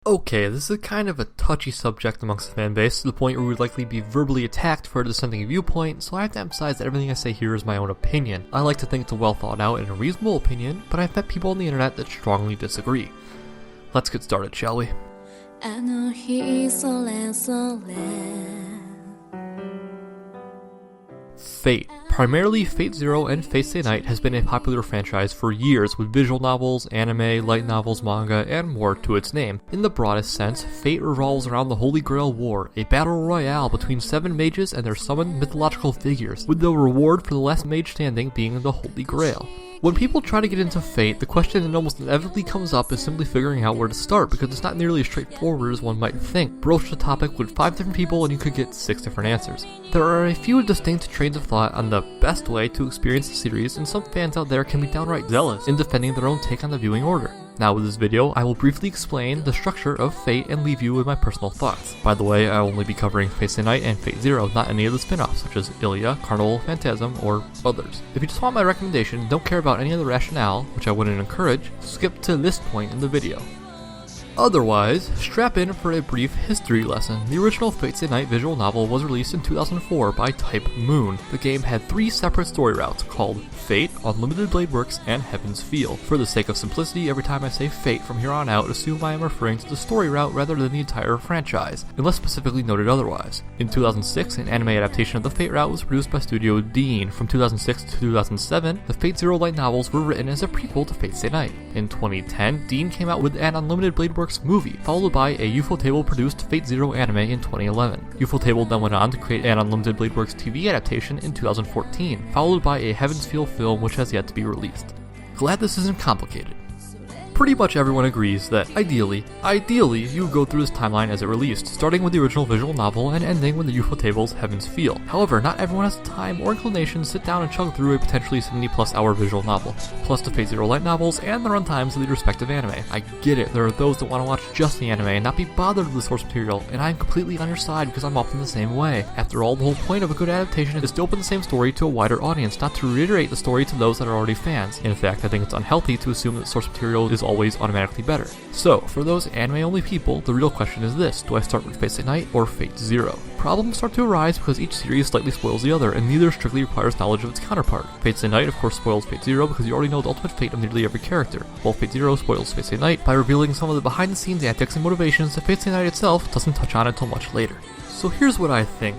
Okay, this is kind of a touchy subject amongst the fanbase, to the point where we would likely be verbally attacked for a dissenting viewpoint, so I have to emphasize that everything I say here is my own opinion. I like to think it's a well thought out and a reasonable opinion, but I've met people on the internet that strongly disagree. Let's get started, shall we? Fate. Primarily, Fate Zero and Fate Stay Night has been a popular franchise for years, with visual novels, anime, light novels, manga, and more to its name. In the broadest sense, Fate revolves around the Holy Grail War, a battle royale between 7 mages and their summoned mythological figures, with the reward for the last mage standing being the Holy Grail. When people try to get into Fate, the question that almost inevitably comes up is simply figuring out where to start, because it's not nearly as straightforward as one might think. Broach the topic with 5 different people and you could get 6 different answers. There are a few distinct trains of thought on the best way to experience the series, and some fans out there can be downright zealous in defending their own take on the viewing order. Now with this video, I will briefly explain the structure of Fate and leave you with my personal thoughts. By the way, I will only be covering Fate Stay Night and Fate Zero, not any of the spin-offs such as Ilia, Carnival, Phantasm, or others. If you just want my recommendation and don't care about any of the rationale, which I wouldn't encourage, skip to this point in the video. Otherwise, strap in for a brief history lesson. The original Fate Stay Night visual novel was released in 2004 by Type Moon. The game had 3 separate story routes called Fate, Unlimited Blade Works, and Heaven's Feel. For the sake of simplicity, every time I say Fate from here on out, assume I am referring to the story route rather than the entire franchise, unless specifically noted otherwise. In 2006, an anime adaptation of the Fate route was produced by Studio Dean. From 2006 to 2007, the Fate Zero light novels were written as a prequel to Fate Stay Night. In 2010, Dean came out with an Unlimited Blade Works movie, followed by a Ufotable produced Fate Zero anime in 2011. Ufotable then went on to create an Unlimited Blade Works TV adaptation in 2014, followed by a Heaven's Feel film which has yet to be released. Glad this isn't complicated. Pretty much everyone agrees that, ideally, you would go through this timeline as it released, starting with the original visual novel and ending with the Ufotable's Heaven's Feel. However, not everyone has the time or inclination to sit down and chug through a potentially 70+ hour visual novel, plus the Fate Zero light novels and the runtimes of the respective anime. I get it, there are those that want to watch just the anime and not be bothered with the source material, and I'm completely on your side because I'm often the same way. After all, the whole point of a good adaptation is to open the same story to a wider audience, not to reiterate the story to those that are already fans. In fact, I think it's unhealthy to assume that source material is always automatically better. So, for those anime-only people, the real question is this: do I start with Fate Stay Night or Fate Zero? Problems start to arise because each series slightly spoils the other, and neither strictly requires knowledge of its counterpart. Fate Stay Night, of course, spoils Fate Zero because you already know the ultimate fate of nearly every character, while Fate Zero spoils Fate Stay Night by revealing some of the behind-the-scenes antics and motivations that Fate Stay Night itself doesn't touch on until much later. So here's what I think.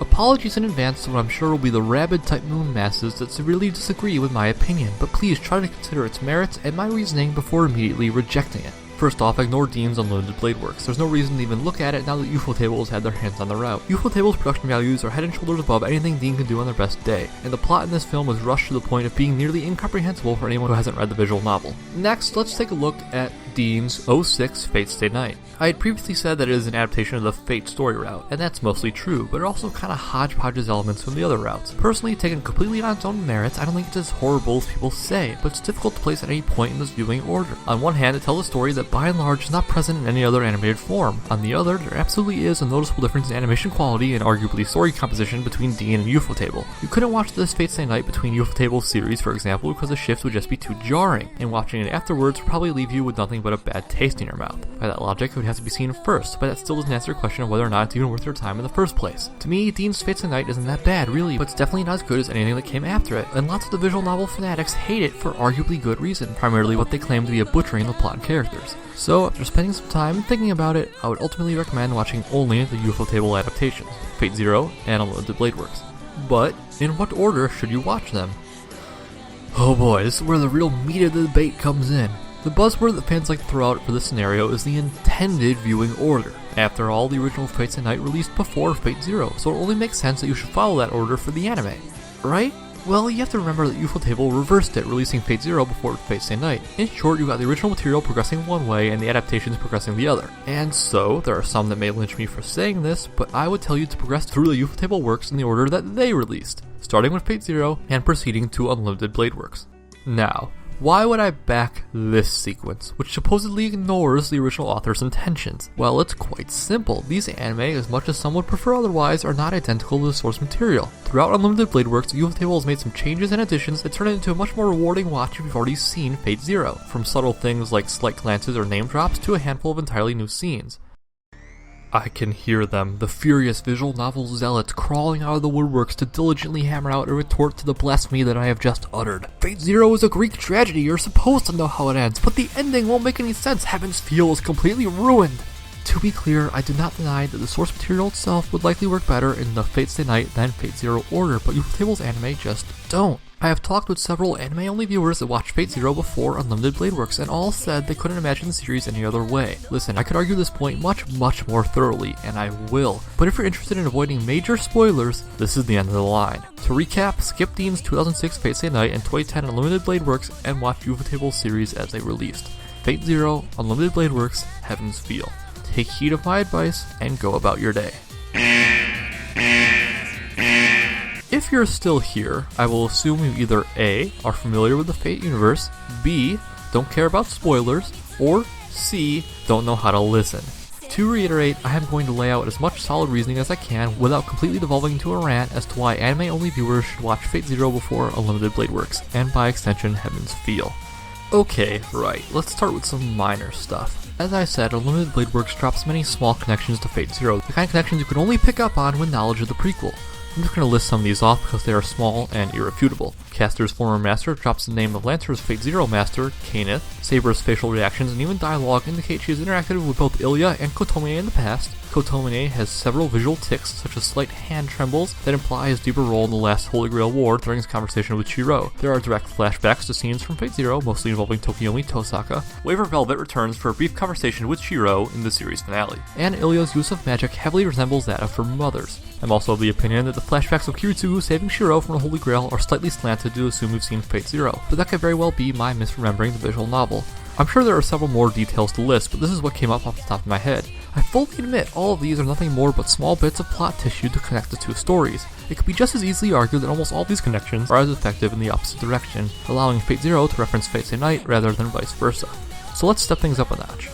Apologies in advance to what I'm sure will be the rabid Type Moon masses that severely disagree with my opinion, but please try to consider its merits and my reasoning before immediately rejecting it. First off, ignore Dean's Unlimited Blade Works. There's no reason to even look at it now that Ufotable has had their hands on the route. Ufotable's production values are head and shoulders above anything Dean can do on their best day, and the plot in this film was rushed to the point of being nearly incomprehensible for anyone who hasn't read the visual novel. Next, let's take a look at Dean's 06 Fate Stay Night. I had previously said that it is an adaptation of the Fate story route, and that's mostly true, but it also kind of hodgepodges elements from the other routes. Personally, taken completely on its own merits, I don't think it's as horrible as people say, but it's difficult to place at any point in this viewing order. On one hand, it tells a story that by and large is not present in any other animated form. On the other, there absolutely is a noticeable difference in animation quality and arguably story composition between Dean and Ufotable. You couldn't watch this Fate Stay Night between Ufotable's series, for example, because the shifts would just be too jarring, and watching it afterwards would probably leave you with nothing but a bad taste in your mouth. By that logic, it would have to be seen first, but that still doesn't answer the question of whether or not it's even worth your time in the first place. To me, Dean's Fate Stay Night isn't that bad, really, but it's definitely not as good as anything that came after it, and lots of the visual novel fanatics hate it for arguably good reason, primarily what they claim to be a butchering of the plot and characters. So, after spending some time thinking about it, I would ultimately recommend watching only the Ufotable adaptations, Fate Zero and Unlimited Blade Works. But, in what order should you watch them? Oh boy, this is where the real meat of the debate comes in. The buzzword that fans like to throw out for this scenario is the intended viewing order. After all, the original Fate Stay Night released before Fate Zero, so it only makes sense that you should follow that order for the anime. Right? Well, you have to remember that Ufotable reversed it, releasing Fate Zero before Fate Stay Night. In short, you got the original material progressing one way and the adaptations progressing the other. And so, there are some that may lynch me for saying this, but I would tell you to progress through the Ufotable works in the order that they released, starting with Fate Zero and proceeding to Unlimited Blade Works. Now, Why would I back this sequence, which supposedly ignores the original author's intentions? Well, it's quite simple. These anime, as much as some would prefer otherwise, are not identical to the source material. Throughout Unlimited Blade Works, Ufotable has made some changes and additions that turn it into a much more rewarding watch if you've already seen Fate Zero, from subtle things like slight glances or name drops to a handful of entirely new scenes. I can hear them, the furious visual novel zealots crawling out of the woodworks to diligently hammer out a retort to the blasphemy that I have just uttered. Fate Zero is a Greek tragedy, you're supposed to know how it ends, but the ending won't make any sense, Heaven's Feel is completely ruined. To be clear, I do not deny that the source material itself would likely work better in the Fate Stay Night than Fate Zero order, but Ufotable's anime just don't. I have talked with several anime-only viewers that watched Fate Zero before Unlimited Blade Works, and all said they couldn't imagine the series any other way. Listen, I could argue this point much more thoroughly, and I will. But if you're interested in avoiding major spoilers, this is the end of the line. To recap, skip Dean's 2006 Fate Stay Night and 2010 Unlimited Blade Works, and watch Ufotable's series as they released. Fate Zero, Unlimited Blade Works, Heaven's Feel. Take heed of my advice, and go about your day. If you're still here, I will assume you either A, are familiar with the Fate universe, B, don't care about spoilers, or C, don't know how to listen. To reiterate, I am going to lay out as much solid reasoning as I can without completely devolving into a rant as to why anime-only viewers should watch Fate Zero before Unlimited Blade Works, and by extension, Heaven's Feel. Okay, right, let's start with some minor stuff. As I said, Unlimited Blade Works drops many small connections to Fate Zero, the kind of connections you can only pick up on with knowledge of the prequel. I'm just going to list some of these off because they are small and irrefutable. Caster's former master drops the name of Lancer's Fate Zero master, Kaneth. Saber's facial reactions and even dialogue indicate she has interacted with both Ilya and Kotomine in the past. Kotomine has several visual tics, such as slight hand trembles, that imply his deeper role in the last Holy Grail War during his conversation with Shiro. There are direct flashbacks to scenes from Fate Zero, mostly involving Tokiomi Tosaka. Waver Velvet returns for a brief conversation with Shiro in the series finale. And Ilya's use of magic heavily resembles that of her mother's. I'm also of the opinion that the flashbacks of Kiritsugu saving Shiro from the Holy Grail are slightly slanted to assume we've seen Fate Zero, but that could very well be my misremembering the visual novel. I'm sure there are several more details to list, but this is what came up off the top of my head. I fully admit all of these are nothing more but small bits of plot tissue to connect the two stories. It could be just as easily argued that almost all these connections are as effective in the opposite direction, allowing Fate Zero to reference Fate Stay Night rather than vice versa. So let's step things up a notch.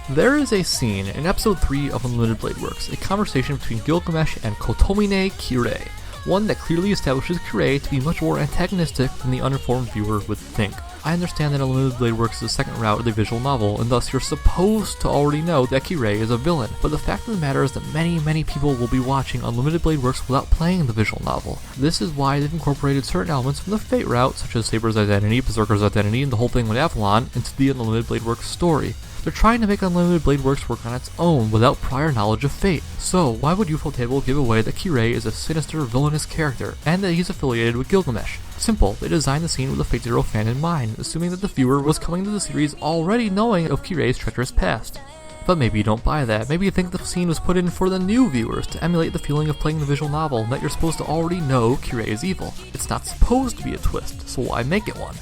There is a scene in episode 3 of Unlimited Blade Works, a conversation between Gilgamesh and Kotomine Kirei, one that clearly establishes Kirei to be much more antagonistic than the uninformed viewer would think. I understand that Unlimited Blade Works is the second route of the visual novel, and thus you're supposed to already know that Kirei is a villain, but the fact of the matter is that many people will be watching Unlimited Blade Works without playing the visual novel. This is why they've incorporated certain elements from the Fate route, such as Saber's identity, Berserker's identity, and the whole thing with Avalon, into the Unlimited Blade Works story. They're trying to make Unlimited Blade Works work on its own without prior knowledge of Fate. So why would Ufotable give away that Kirei is a sinister, villainous character, and that he's affiliated with Gilgamesh? Simple, they designed the scene with a Fate Zero fan in mind, assuming that the viewer was coming to the series already knowing of Kirei's treacherous past. But maybe you don't buy that. Maybe you think the scene was put in for the new viewers to emulate the feeling of playing the visual novel, and that you're supposed to already know Kirei is evil. It's not supposed to be a twist, so why make it one?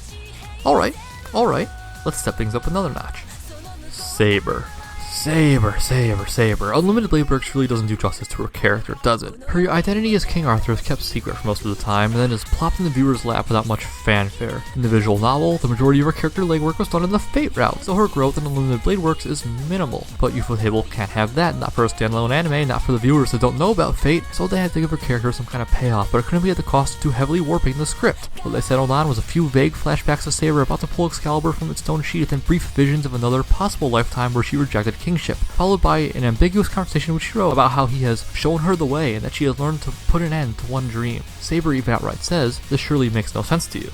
Alright, let's step things up another notch. Saber. Unlimited Blade Works really doesn't do justice to her character, does it? Her identity as King Arthur is kept secret for most of the time, and then is plopped in the viewer's lap without much fanfare. In the visual novel, the majority of her character legwork was done in the Fate route, so her growth in Unlimited Blade Works is minimal. But Ufotable can't have that, not for a standalone anime, not for the viewers that don't know about Fate, so they had to give her character some kind of payoff, but it couldn't be at the cost of too heavily warping the script. What they settled on was a few vague flashbacks of Saber about to pull Excalibur from its stone sheath, and brief visions of another possible lifetime where she rejected kingship, followed by an ambiguous conversation with Shiro about how he has shown her the way and that she has learned to put an end to one dream. Saber even outright says, "This surely makes no sense to you."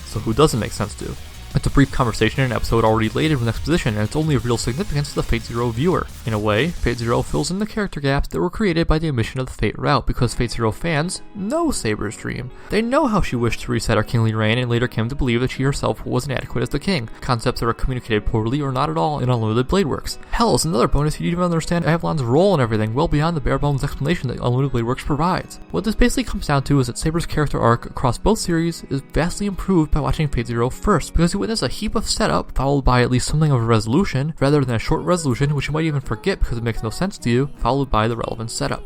So who does it make sense to? It's a brief conversation in an episode already laden with exposition, and it's only of real significance to the Fate Zero viewer. In a way, Fate Zero fills in the character gaps that were created by the omission of the Fate route, because Fate Zero fans know Saber's dream. They know how she wished to reset her kingly reign and later came to believe that she herself was inadequate as the king, concepts that are communicated poorly or not at all in Unlimited Blade Works. Hell, as another bonus, you even understand Avalon's role in everything well beyond the bare bones explanation that Unlimited Blade Works provides. What this basically comes down to is that Saber's character arc across both series is vastly improved by watching Fate Zero first, because you witness a heap of setup followed by at least something of a resolution, rather than a short resolution which you might even forget because it makes no sense to you, followed by the relevant setup.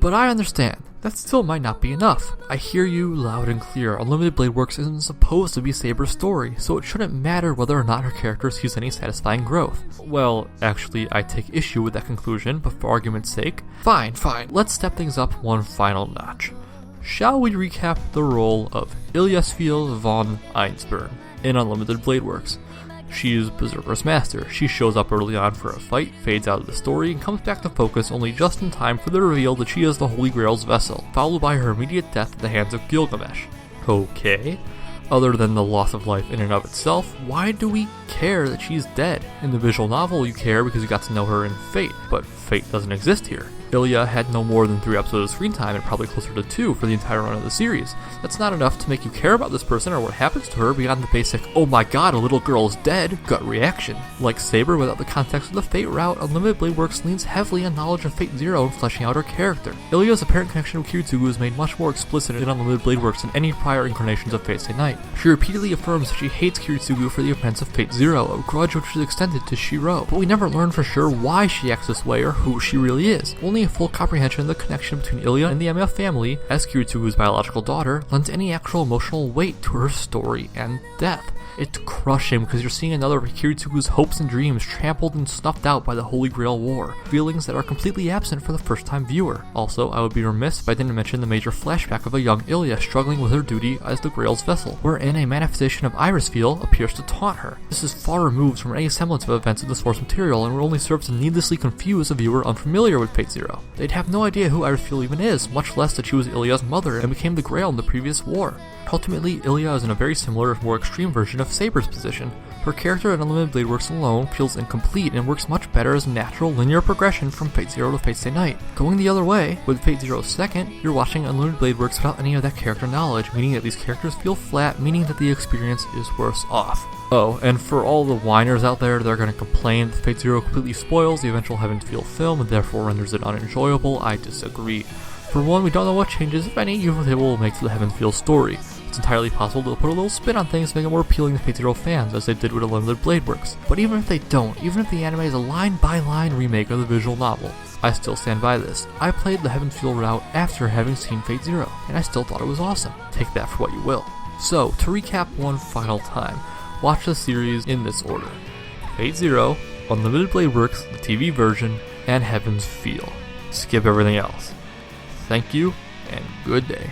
But I understand. That still might not be enough. I hear you loud and clear. Unlimited Blade Works isn't supposed to be Saber's story, so it shouldn't matter whether or not her character sees any satisfying growth. Well, actually, I take issue with that conclusion, but for argument's sake, fine, let's step things up one final notch. Shall we recap the role of Ilyasfeel von Einsburn in Unlimited Blade Works? She is Berserker's master. She shows up early on for a fight, fades out of the story, and comes back to focus only just in time for the reveal that she is the Holy Grail's vessel, followed by her immediate death at the hands of Gilgamesh. Okay. Other than the loss of life in and of itself, why do we care that she's dead? In the visual novel, you care because you got to know her in Fate, but Fate doesn't exist here. Ilya had no more than 3 episodes of screen time and probably closer to 2 for the entire run of the series. That's not enough to make you care about this person or what happens to her beyond the basic, oh my god, a little girl is dead, gut reaction. Like Saber, without the context of the Fate route, Unlimited Blade Works leans heavily on knowledge of Fate Zero and fleshing out her character. Ilya's apparent connection with Tsuku is made much more explicit in Unlimited Blade Works than any prior incarnations of Fate Stay Night. She repeatedly affirms that she hates Tsuku for the events of Fate Zero, a grudge which is extended to Shiro, but we never learn for sure why she acts this way or who she really is. Only a full comprehension of the connection between Ilya and the Amiya family, as Tsuku's biological daughter, lends any actual emotional weight to her story and death. It's crushing because you're seeing another of Tsuku's hopes and dreams trampled and snuffed out by the Holy Grail War, feelings that are completely absent for the first-time viewer. Also, I would be remiss if I didn't mention the major flashback of a young Ilya struggling with her duty as the Grail's vessel, wherein a manifestation of Irisfeel appears to taunt her. This is far removed from any semblance of events of the source material and will only serve to needlessly confuse a viewer unfamiliar with Fate Zero. They'd have no idea who Irisfeel even is, much less that she was Ilya's mother and became the Grail in the previous war. Ultimately, Ilya is in a very similar, more extreme version of Saber's position. Her character in Unlimited Blade Works alone feels incomplete and works much better as a natural, linear progression from Fate Zero to Fate Stay Night. Going the other way, with Fate Zero second, you're watching Unlimited Blade Works without any of that character knowledge, meaning that these characters feel flat, meaning that the experience is worse off. Oh, and for all the whiners out there that are going to complain that Fate Zero completely spoils the eventual Heaven's Feel film and therefore renders it unenjoyable, I disagree. For one, we don't know what changes, if any, Ufotable will make to the Heaven's Feel story. It's entirely possible they'll put a little spin on things to make it more appealing to Fate Zero fans, as they did with Unlimited Blade Works. But even if they don't, even if the anime is a line-by-line remake of the visual novel, I still stand by this. I played the Heaven's Feel route after having seen Fate Zero, and I still thought it was awesome. Take that for what you will. So, to recap one final time, watch the series in this order: Fate Zero, Unlimited Blade Works, the TV version, and Heaven's Feel. Skip everything else. Thank you, and good day.